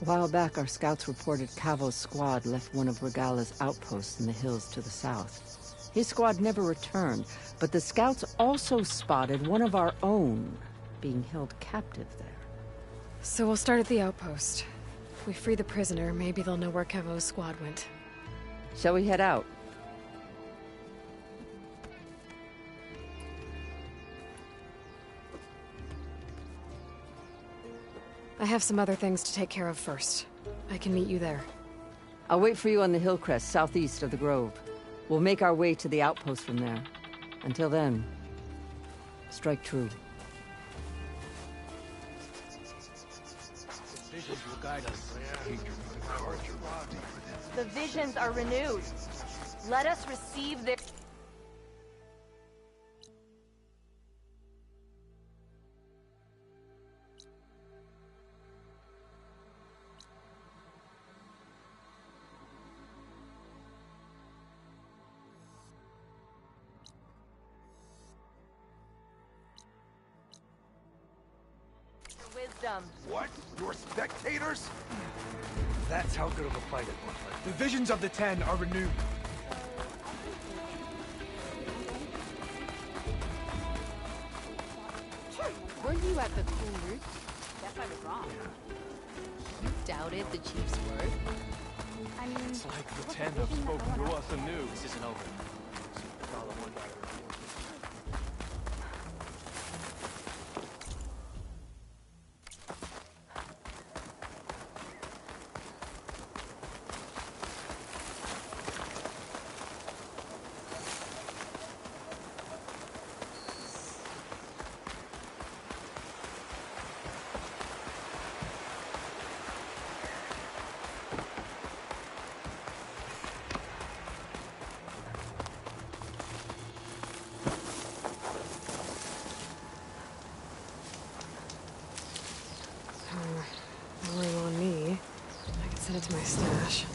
A while back, our scouts reported Kavo's squad left one of Regala's outposts in the hills to the south. His squad never returned, but the scouts also spotted one of our own being held captive there. So we'll start at the outpost. If we free the prisoner, maybe they'll know where Kavo's squad went. Shall we head out? I have some other things to take care of first. I can meet you there. I'll wait for you on the hill crest southeast of the grove. We'll make our way to the outpost from there. Until then, strike true. Visions will guide us. The visions are renewed. Let us receive their... wisdom. What? You're spectators? That's how good of a fight it was. The visions of the Ten are renewed. Weren't you at the Cool Roof? Guess I was wrong. You doubted the chief's word? I mean... It's like the Ten have spoken to us anew. This isn't over. No ring on me. I can send it to my stash.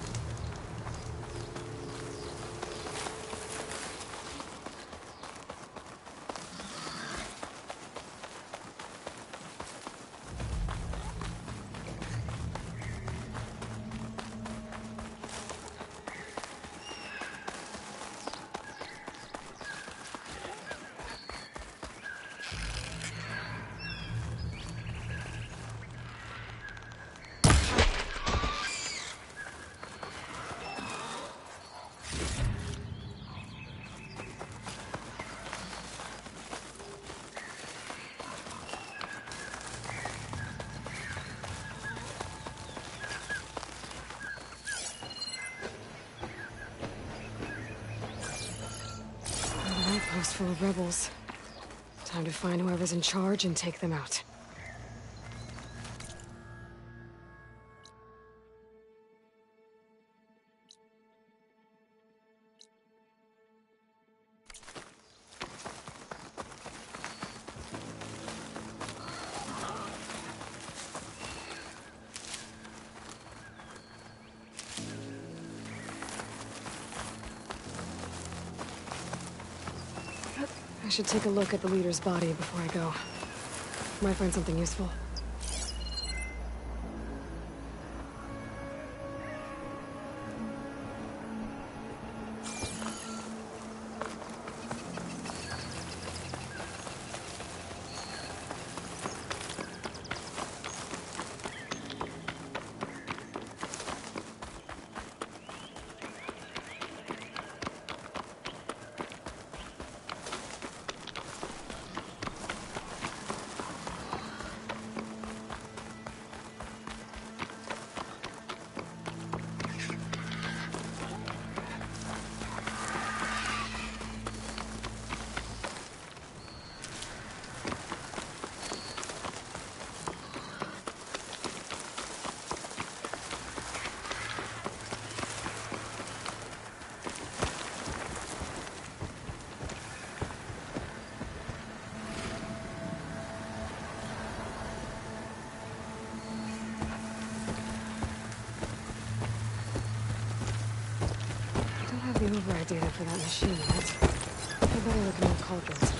Outpost full of rebels. Time to find whoever's in charge and take them out. I should take a look at the leader's body before I go. Might find something useful. data for that machine yet. I better look at more cauldrons.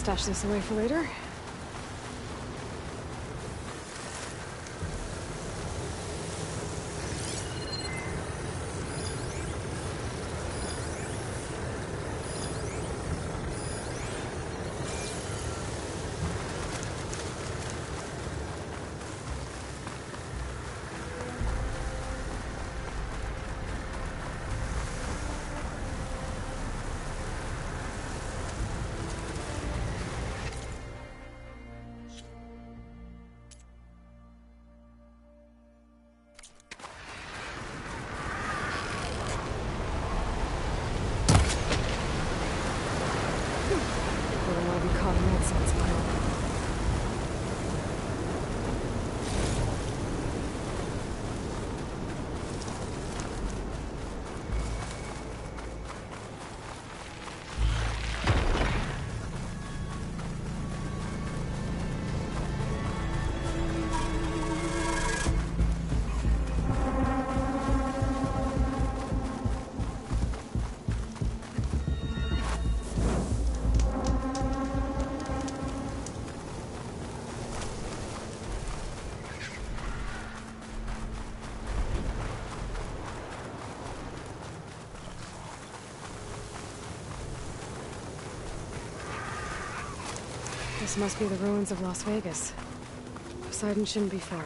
Stash this away for later. This must be the ruins of Las Vegas. Poseidon shouldn't be far.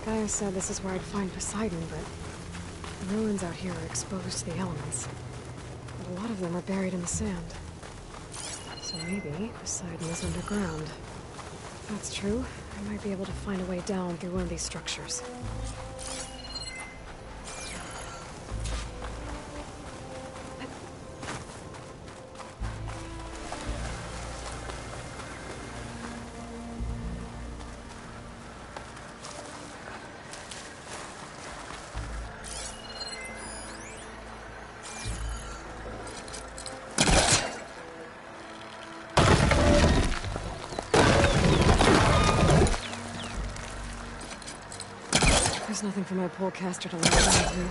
Gaia said this is where I'd find Poseidon, but the ruins out here are exposed to the elements. But a lot of them are buried in the sand. So maybe Poseidon is underground. If that's true, I might be able to find a way down through one of these structures. There's nothing for my polecaster to latch onto.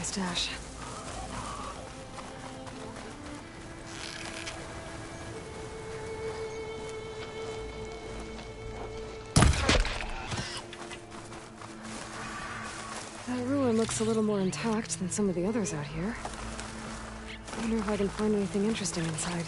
stash. That ruin looks a little more intact than some of the others out here. I wonder if I can find anything interesting inside.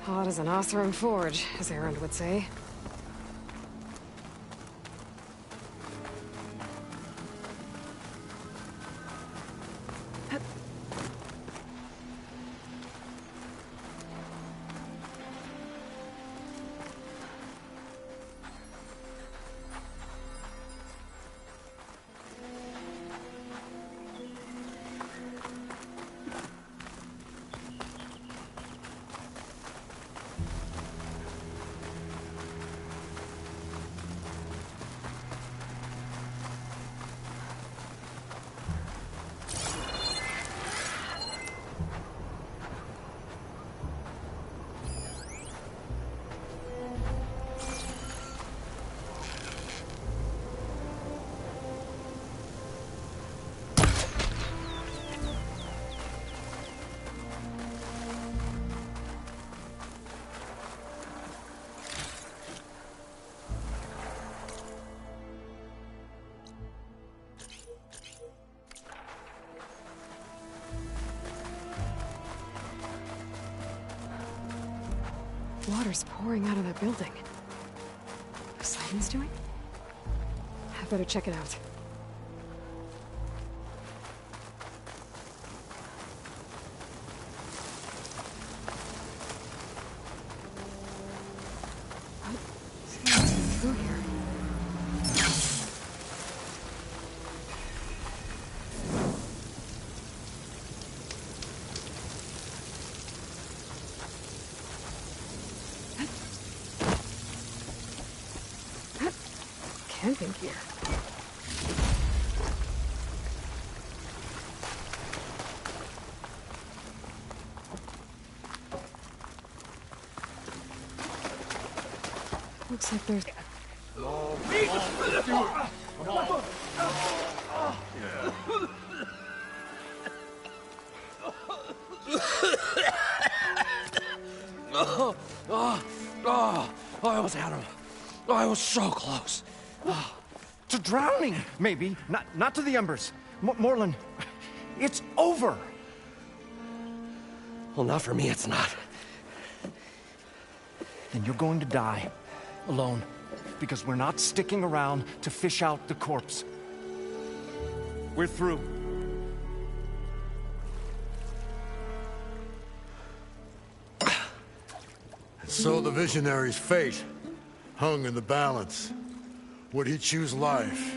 Hot as an Oseram forge, as Erend would say. Water's pouring out of that building. Poseidon's doing? I better check it out. What's through here? Camping gear. Looks like there's... I almost had him. I was so close. To drowning, maybe. Not to the embers. Morlun, it's over. Well, not for me, it's not. Then you're going to die. Alone. Because we're not sticking around to fish out the corpse. We're through. So the visionary's fate hung in the balance. Would he choose life,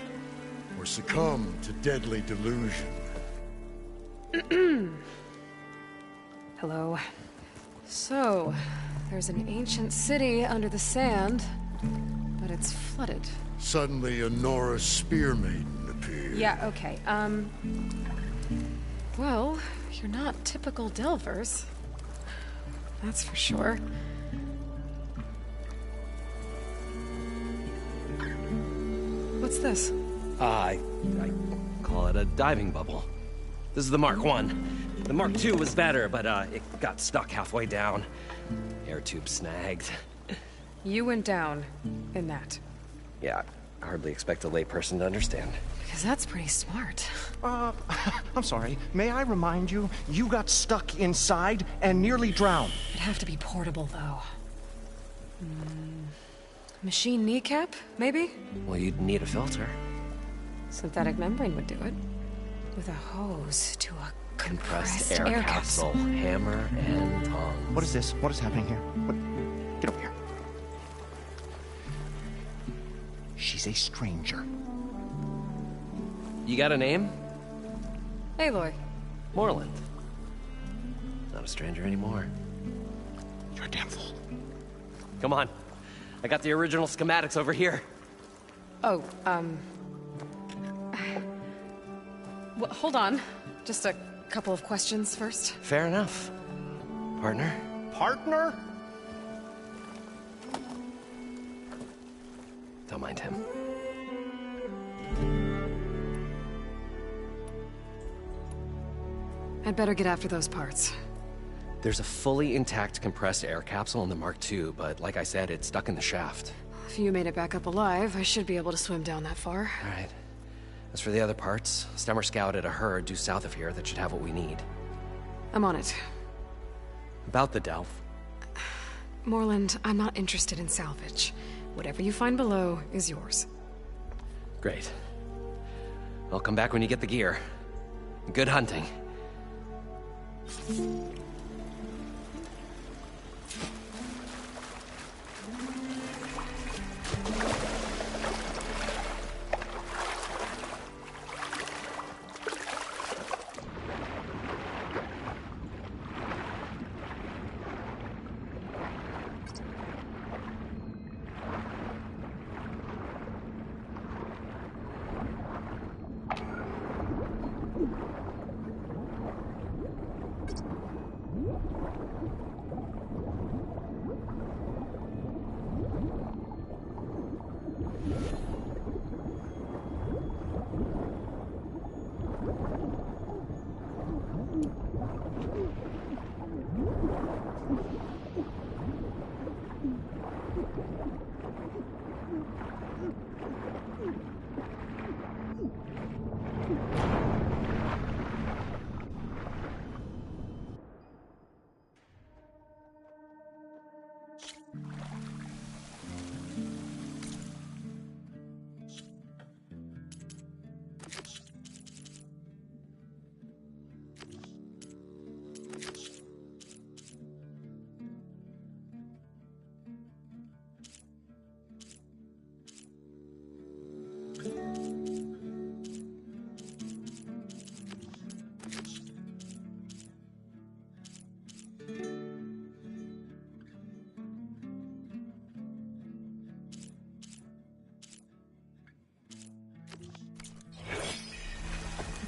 or succumb to deadly delusion? Hello. So, there's an ancient city under the sand, but it's flooded. Suddenly, a Nora spear maiden appeared. Yeah, okay, well, you're not typical Delvers. That's for sure. What's this? I call it a diving bubble. This is the Mark I. The Mark II was better, but it got stuck halfway down. Air tube snagged. You went down in that. Yeah, I hardly expect a layperson to understand. Because that's pretty smart. I'm sorry. May I remind you, you got stuck inside and nearly drowned. It'd have to be portable, though. Machine kneecap, maybe? Well, you'd need a filter. Synthetic membrane would do it. With a hose to a compressed air capsule. Hammer and tongs. What is this? What is happening here? Get over here. She's a stranger. You got a name? Aloy. Moreland. Not a stranger anymore. You're a damn fool. Come on. I got the original schematics over here. Oh, well, hold on. Just a couple of questions first. Fair enough. Partner? Partner? Don't mind him. I'd better get after those parts. There's a fully intact compressed air capsule in the Mark II, but like I said, it's stuck in the shaft. If you made it back up alive, I should be able to swim down that far. All right. As for the other parts, Stemmer scouted a herd due south of here that should have what we need. I'm on it. About the Delph. Moreland, I'm not interested in salvage. Whatever you find below is yours. Great. I'll come back when you get the gear. Good hunting.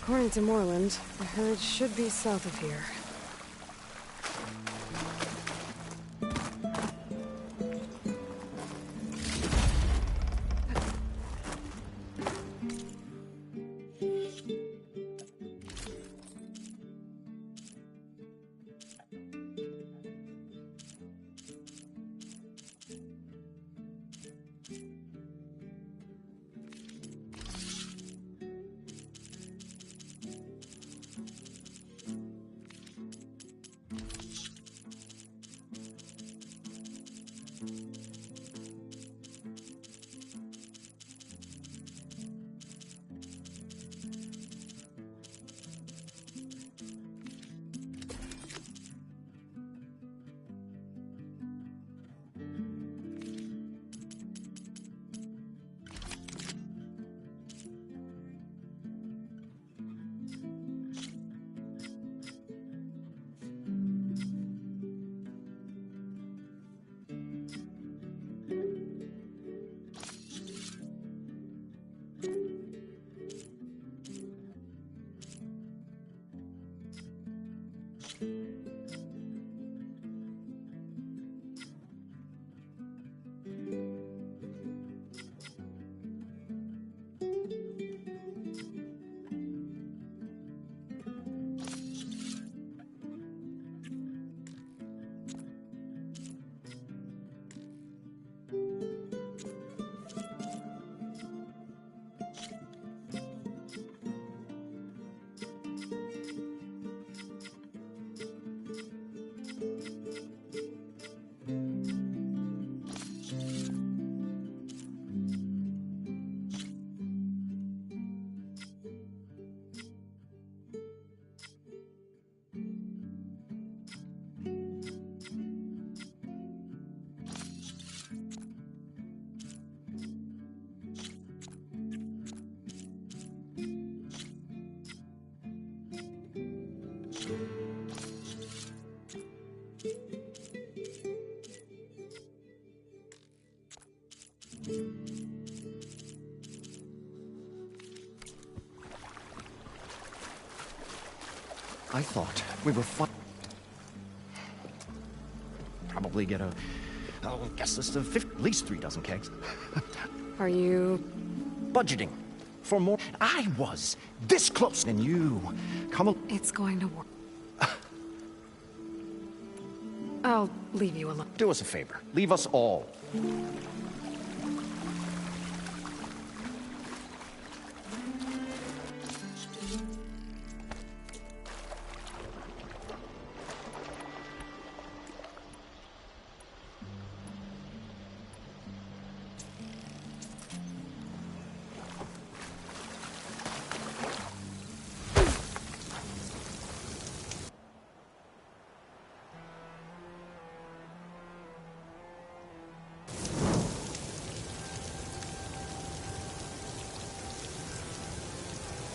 According to Moreland, the herd should be south of here. I thought we were fine. Probably get a guest list of 50, at least 3 dozen kegs. Are you... budgeting for more? I was this close, and you come. It's going to work. I'll leave you alone. Do us a favor. Leave us all.